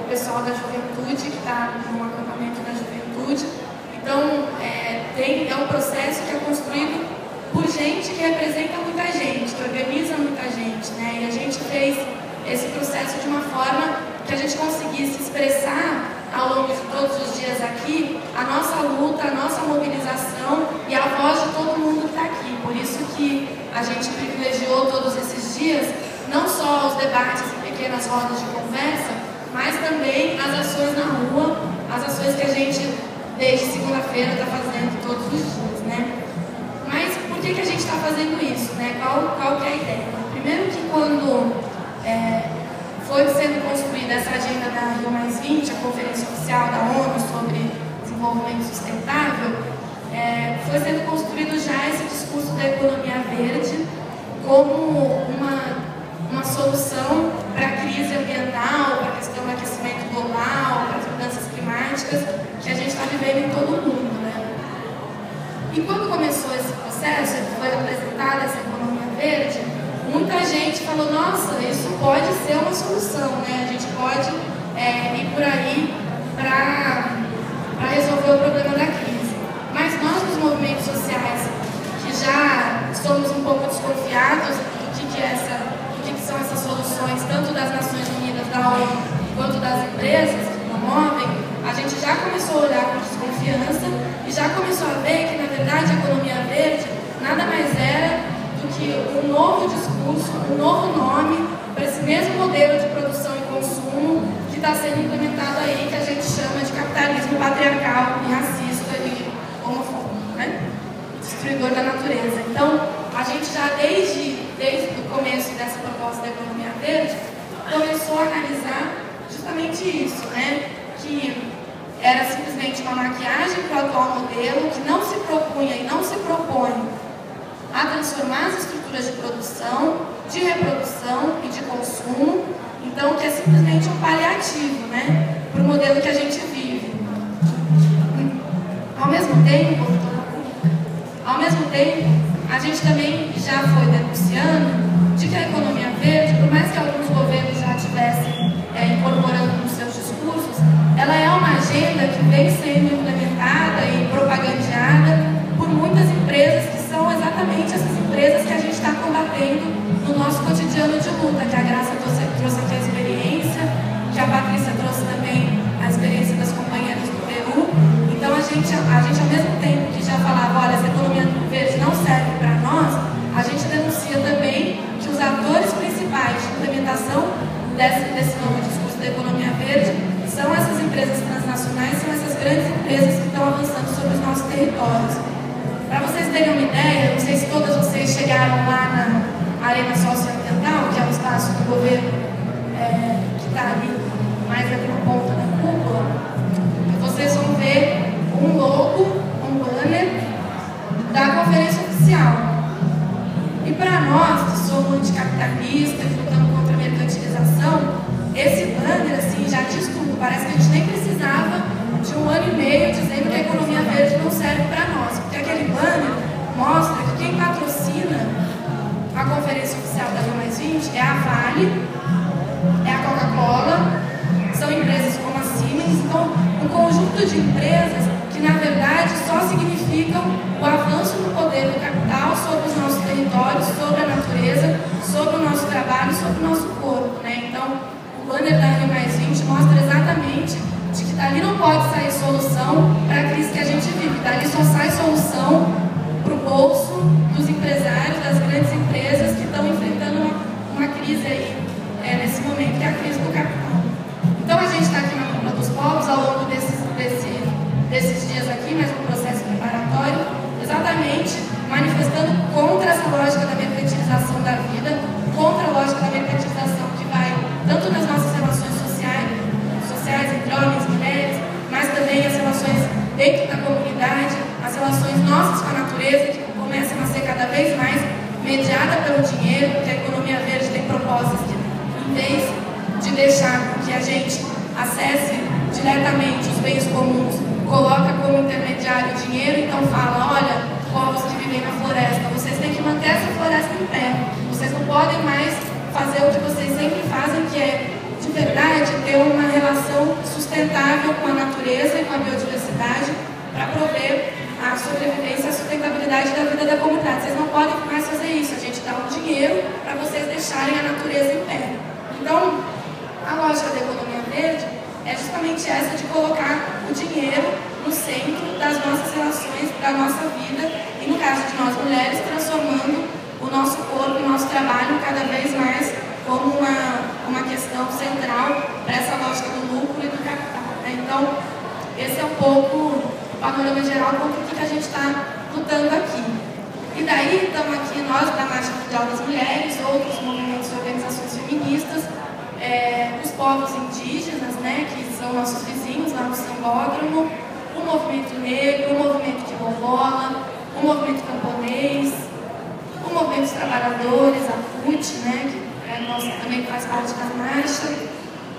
pessoal da juventude, que está no acampamento da juventude. Então, é um processo que é construído por gente que representa muita gente, que organiza muita gente, né? E a gente fez esse processo de uma forma que a gente conseguisse expressar ao longo de todos os dias aqui a nossa luta, a nossa mobilização e a voz de todo mundo que está aqui. Por isso que a gente privilegiou todos esses dias, não só os debates em pequenas rodas de conversa, mas também as ações na rua, as ações que a gente, desde segunda-feira, está fazendo todos os dias, né? Mas por que a gente está fazendo isso, né? Qual que é a ideia? Primeiro que quando foi sendo construída essa agenda da Rio+20, a Conferência Oficial da ONU sobre Desenvolvimento Sustentável, foi sendo construído já esse discurso da economia verde como uma solução para a crise ambiental, para a questão do aquecimento global, para as mudanças climáticas que a gente está vivendo em todo o mundo, né? E quando começou esse processo, foi apresentada essa economia verde, muita gente falou, nossa, isso pode ser uma solução, né? A gente pode ir por aí para resolver o problema da crise. Mas nós, nos movimentos sociais, que já somos um pouco desconfiados do que são essas soluções, tanto das Nações Unidas, da ONU, quanto das empresas que promovem, a gente já começou a olhar com desconfiança e já começou a ver que, na verdade, a economia verde nada mais era do que um novo discurso, um novo nome para esse mesmo modelo de produção e consumo que está sendo implementado aí, que a gente chama de capitalismo patriarcal e racista e homofóbico, né? Destruidor da natureza. Então, a gente já desde o começo dessa proposta da economia verde, começou a analisar justamente isso, né? Que era simplesmente uma maquiagem para o atual modelo, que não se propunha e não se propõe a transformar as estruturas de produção, de reprodução e de consumo, então que é simplesmente um paliativo, né, para o modelo que a gente vive. Ao mesmo tempo, a gente também já foi denunciando de que a economia verde, por mais que alguns governos já estivessem incorporando nos seus discursos, ela é uma agenda que vem sendo implementada e propagandeada por muitas empresas que são exatamente essas empresas que a gente está combatendo no nosso cotidiano de luta, que a Graça trouxe aqui a experiência, que a Patrícia trouxe também a experiência das companheiras do Peru. Então a gente ao mesmo tempo que já falava, olha, essa economia verde não serve para nós, a gente denuncia também que os atores principais de implementação desse novo discurso da economia verde são essas empresas transnacionais, são essas grandes empresas que estão avançando sobre os nossos territórios. Para vocês terem uma ideia, não sei se todas vocês chegaram lá na Arena Socioambiental, que é o espaço do governo que está ali, mais ali no ponto da cúpula, vocês vão ver um logo, um banner da conferência oficial. E para nós, que somos anticapitalistas, que lutamos contra a mercantilização, esse banner assim, já diz tudo. Parece que a gente nem precisava de 1 ano e meio dizendo que a economia verde não serve para nós. Porque aquele banner mostra que quem patrocina a conferência oficial da Rio+20 é a Vale, é a Coca-Cola, são empresas como a Siemens. Então, um conjunto de empresas que, na verdade, só significam o avanço do poder do capital sobre os nossos territórios, sobre a natureza, sobre o nosso trabalho, sobre o nosso corpo, né? Então, o banner da Rio+20 mostra exatamente de que dali não pode sair solução para a crise que a gente vive. Dali só sai solução para o bolso dos empresários, das grandes empresas que estão enfrentando uma crise aí, nesse momento, que é a crise do capital. Então, a gente está aqui na Cúpula dos Povos, ao longo desses dias aqui, mas no processo preparatório, exatamente manifestando contra essa lógica da mercantilização da vida, contra a lógica da mercantilização que vai tanto nas nossas relações sociais entre homens e mulheres, mas também as relações dentro da comunidade, as relações nossas com a natureza, que começam a ser cada vez mais mediada pelo dinheiro, porque a economia verde tem propostas que, em vez de deixar que a gente acesse diretamente os bens comuns, coloca como intermediário o dinheiro, então fala, olha, povos que vivem na floresta, vocês têm que manter essa floresta em pé, vocês não podem mais fazer o que vocês sempre fazem, que é, de verdade, ter uma relação a biodiversidade para prover a sobrevivência e a sustentabilidade da vida da comunidade. Vocês não podem mais fazer isso, a gente dá um dinheiro para vocês deixarem a natureza em pé. Então, a lógica da economia verde é justamente essa de colocar o dinheiro no centro das nossas relações, da nossa vida, e no caso de nós mulheres, transformando o nosso corpo e o nosso trabalho cada vez mais como uma questão central para essa lógica do lucro e do capital, né? Então, esse é um pouco o panorama geral contra o que a gente está lutando aqui. E daí, estamos aqui nós, da Marcha Mundial das Mulheres, outros movimentos e organizações feministas, os povos indígenas, né, que são nossos vizinhos lá no Sambódromo, o movimento negro, o movimento quilombola, o movimento camponês, o movimento dos trabalhadores, a CUT, né, que também faz parte da marcha,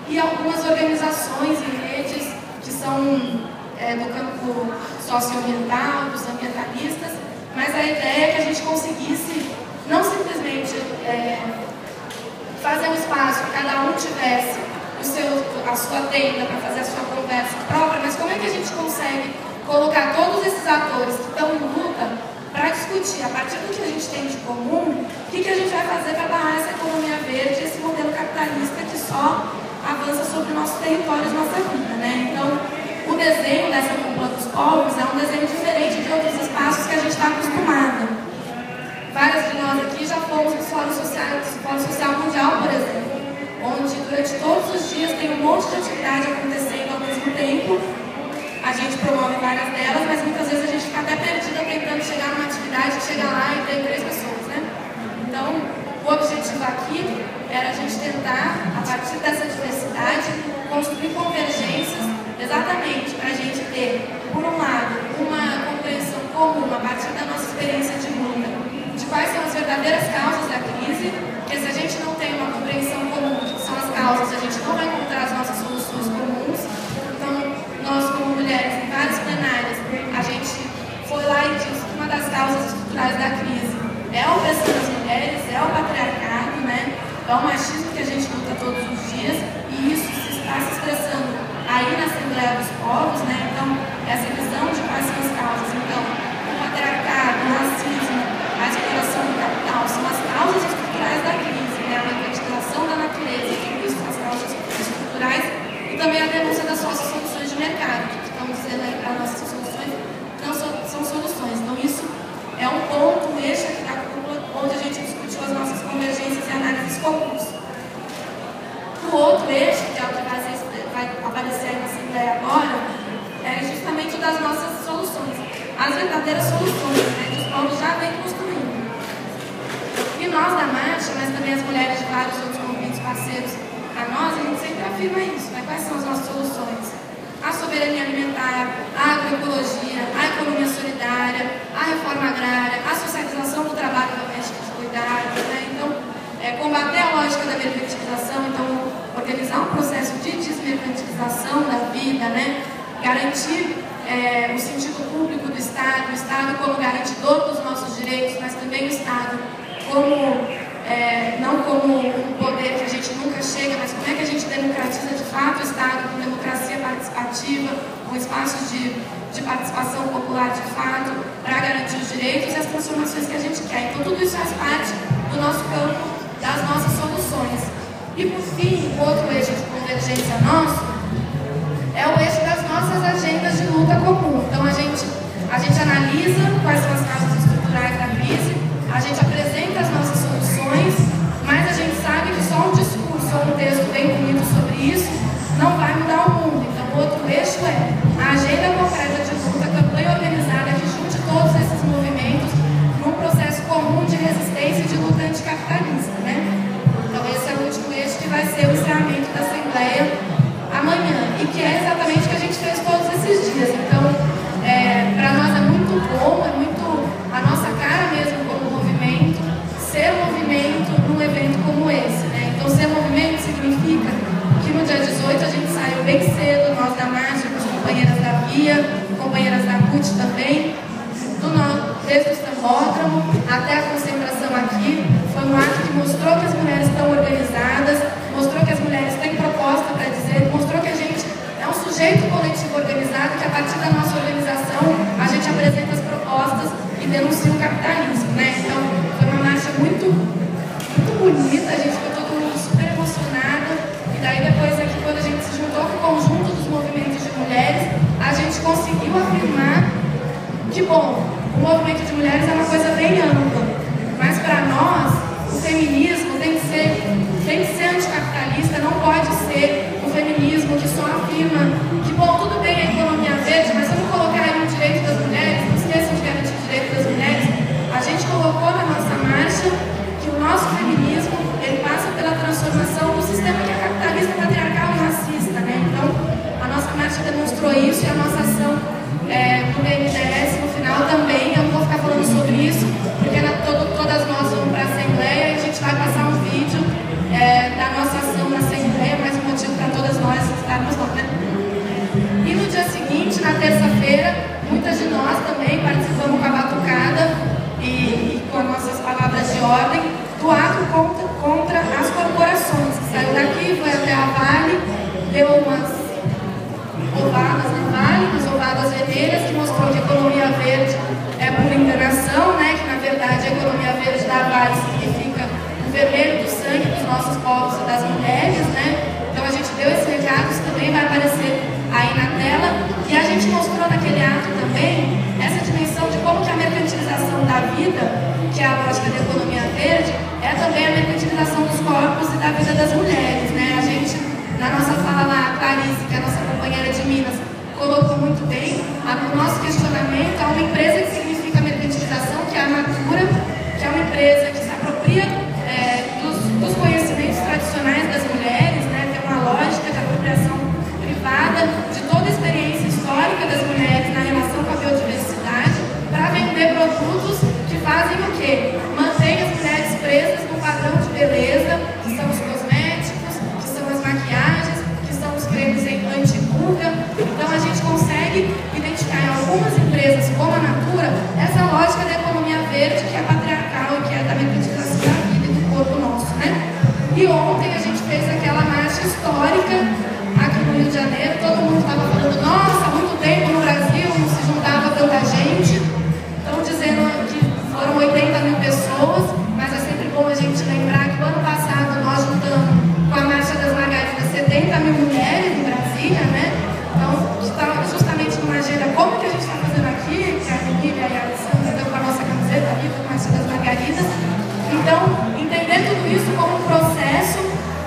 e algumas organizações e redes que são do campo socioambiental, dos ambientalistas, mas a ideia é que a gente conseguisse não simplesmente fazer um espaço que cada um tivesse a sua tenda para fazer a sua conversa própria, mas como é que a gente consegue colocar todos esses atores que estão em luta para discutir, a partir do que a gente tem de comum, o que a gente vai fazer para barrar essa economia verde, esse modelo capitalista que só avança sobre o nosso território e nossa vida, né? Então, o desenho dessa cúpula dos povos é um desenho diferente de outros espaços que a gente está acostumado. Várias de nós aqui já fomos no Fórum Social Mundial, por exemplo, onde durante todos os dias tem um monte de atividade acontecendo ao mesmo tempo. A gente promove várias delas, mas muitas vezes a gente fica até perdida tentando chegar numa atividade que chega lá e tem 3 pessoas, né? Então, o objetivo aqui era a gente tentar, a partir dessa diversidade, construir convergências exatamente para a gente ter, por um lado, uma compreensão comum a partir da nossa experiência de luta, de quais são as verdadeiras causas da crise, porque se a gente não tem uma compreensão comum do que são as causas, a gente não vai encontrar as nossas soluções comuns. Então, nós como mulheres, em várias plenárias, a gente foi lá e disse que uma das causas estruturais da crise é a opressão das mulheres, é o patriarcado, né? É o machismo que a gente luta todos os dias, e isso está se expressando aí na Assembleia dos Povos, né? Então, essa visão de quais são as causas. Então, o patriarcado, o racismo, a exploração do capital são as causas estruturais da crise, né? A mercantilização da natureza, tudo isso são as causas estruturais, e também a denúncia das nossas soluções de mercado, que estão dizendo aí para nossas soluções não são soluções. Então, isso é um ponto, um eixo aqui da cúpula, onde a gente discutiu as nossas convergências e análises comuns. O outro eixo, que é o que vai aparecer aí na Assembleia agora, é justamente o das nossas soluções, as verdadeiras soluções, né, que os povos já vêm construindo. E nós da marcha, mas também as mulheres de vários outros movimentos parceiros a nós, a gente sempre afirma isso, né? Quais são as nossas soluções? A soberania alimentar, a agroecologia, a economia solidária, a reforma agrária, a socialização do trabalho doméstico de cuidado, né? Então, combater a lógica da mercantilização, então organizar um processo de desmercantilização da vida, né? Garantir o sentido público do Estado, o Estado como garantidor dos nossos direitos, mas também o Estado como não como um poder que a gente nunca chega, mas como é que a gente democratiza de fato o Estado com democracia participativa, com espaços de participação popular de fato, para garantir os direitos e as transformações que a gente quer. Então tudo isso faz parte do nosso campo, das nossas soluções. E por fim, o outro eixo de convergência nosso é o eixo das nossas agendas de luta comum. Então a gente analisa quais são as causas estruturais da crise, a gente apresenta as nossas soluções, mas a gente sabe que só um discurso ou um texto bem bonito sobre isso não vai mudar o mundo. Então o outro eixo é a agenda concreta de luta, a campanha organizada que junte todos esses movimentos num processo comum de resistência e de luta anticapitalista, né? Então esse é o último eixo que vai ser o encerramento da Assembleia amanhã, e que é exatamente o que a gente fez todos esses dias. Então, para nós é muito bom, é muito a nossa cara mesmo como movimento, ser movimento num evento como esse, né? Então, ser movimento significa que no dia 18 a gente saiu bem cedo, nós da marcha, com as companheiras da Via, companheiras da CUT também, desde o Sambódromo até a concentração aqui. Foi um ato que mostrou que as mulheres estão organizadas, mostrou que as mulheres têm proposta para dizer, mostrou que a gente é um sujeito jeito coletivo organizado que, a partir da nossa organização, a gente apresenta as propostas e denuncia o capitalismo, né? Então, foi uma marcha muito bonita, a gente ficou todo mundo super emocionado. E daí, depois aqui, quando a gente se juntou com o conjunto dos movimentos de mulheres, a gente conseguiu afirmar que, bom, o movimento de mulheres é uma coisa bem ampla, mas para nós, o feminismo tem que ser anticapitalista, não pode ser um feminismo que só afirma que, bom, tudo bem a economia verde, mas vamos colocar aí o direito das mulheres, não esqueçam de garantir o direito das mulheres. A gente colocou na nossa marcha que o nosso feminismo, ele passa pela transformação do sistema que é capitalista, patriarcal e racista, né? Então, a nossa marcha demonstrou isso e a nossa ação do BNDES no final também. Eu não vou ficar falando sobre isso, porque todas nós vamos para a Assembleia e a gente vai passar um vídeo da nossa ação na Assembleia, mais um motivo para todas nós estarmos lá, né? E no dia seguinte, na terça-feira, muitas de nós também participamos com a batucada e com as nossas palavras de ordem do ato contra as corporações, que saiu daqui, foi até a Vale, deu umas ovadas na Vale, umas ovadas vermelhas, que mostrou que a economia verde é por enganação, né? Que na verdade a economia verde da Vale significa o vermelho do sangue dos nossos povos e das mulheres, né? Então a gente deu esse recado, isso também vai aparecer aí na tela. E a gente mostrou naquele ato também essa dimensão de como que a mercantilização da vida, que é a lógica da economia verde, é também a mercantilização dos corpos e da vida das mulheres, né? A gente, na nossa fala lá, a Clarice, que é a nossa companheira de Minas, colocou muito bem o nosso questionamento a uma empresa que significa mercantilização, que é a Natura, que é uma empresa que se apropria dos conhecimentos tradicionais das mulheres, né? Tem uma lógica de apropriação privada de toda a experiência histórica das mulheres na relação com a biodiversidade, para vender produtos que fazem o quê? Mantém as mulheres presas no padrão de beleza, que são os cosméticos, que são as maquiagens, que são os cremes anti-ruga. Então a gente consegue identificar em algumas empresas, como a Natura, essa lógica da economia verde, que é patriarcal e que é da mercantilização da vida e do corpo nosso, né? E ontem a gente fez aquela marcha histórica aqui no Rio de Janeiro, todo mundo estava falando, nossa, há muito tempo no Brasil não se juntava tanta gente. Estão dizendo que foram 80 mil pessoas, mas é sempre bom a gente lembrar que o ano passado nós juntamos com a Marcha das Margaridas 70 mil mulheres em Brasília, né? Então, está justamente numa agenda como que a gente está fazendo aqui, que a Emília e a Alessandra estão com a nossa camiseta ali, com a Marcha das Margaridas. Então, entender tudo isso como um processo,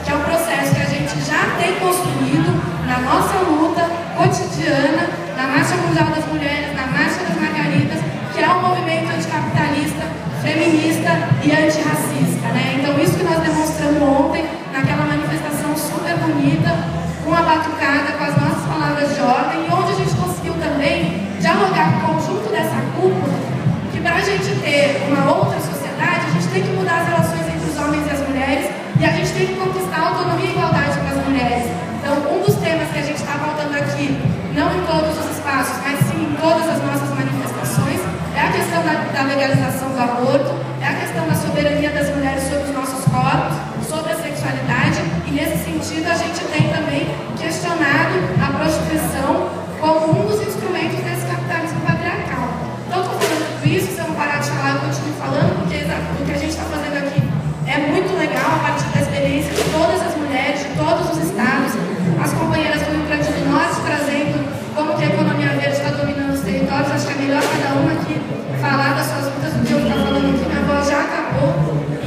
que é um processo que a gente já tem construído na nossa luta cotidiana, na Marcha Mundial das Mulheres, na Marcha das Margaridas, que é um movimento anticapitalista, feminista e antirracista, né? Então, isso que nós demonstramos ontem, naquela manifestação super bonita, com a batucada, com as nossas palavras de ordem, e onde a gente conseguiu também dialogar com o conjunto dessa cúpula, que para a gente ter uma outra sociedade, a gente tem que mudar as relações entre os homens e as mulheres, e a gente tem que conquistar a autonomia e igualdade para as mulheres. Então, um dos temas que a gente está pautando aqui, não em todos os espaços, mas sim em todas as nossas manifestações, é a questão da legalização do aborto, é a questão da soberania das mulheres sobre os nossos corpos, sobre a sexualidade, e nesse sentido a gente tem também questionado a prostituição como um dos instrumentos desse capitalismo patriarcal. Então, estou falando tudo isso, se eu não parar de falar, eu continuo falando, porque o que a gente está fazendo aqui é muito legal, a partir da experiência de todas as mulheres, de todos os estados, as companheiras do Rio Grande do Norte trazendo como que a economia verde está dominando os territórios. Acho que é melhor cada uma aqui falar das suas lutas do que eu estou falando aqui. Minha voz já acabou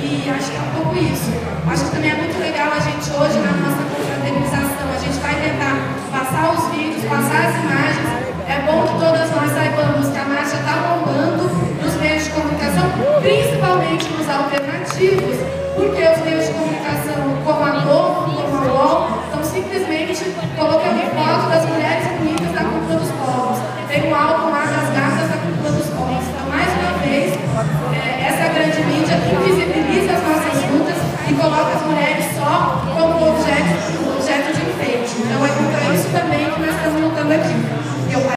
e acho que é um pouco isso. Acho que também é muito legal a gente hoje, na nossa confraternização, a gente vai tentar passar os vídeos, passar as imagens. É bom que todas nós saibamos que a marcha está bombando nos meios de comunicação, principalmente nos alternativos, porque os meios de comunicação, como a Globo, como a UOL, estão simplesmente colocando foto das mulheres bonitas da cúpula dos povos. Tem um álbum lá das gatas da cúpula dos povos. Então, mais uma vez, essa grande mídia que invisibiliza as nossas lutas e coloca as mulheres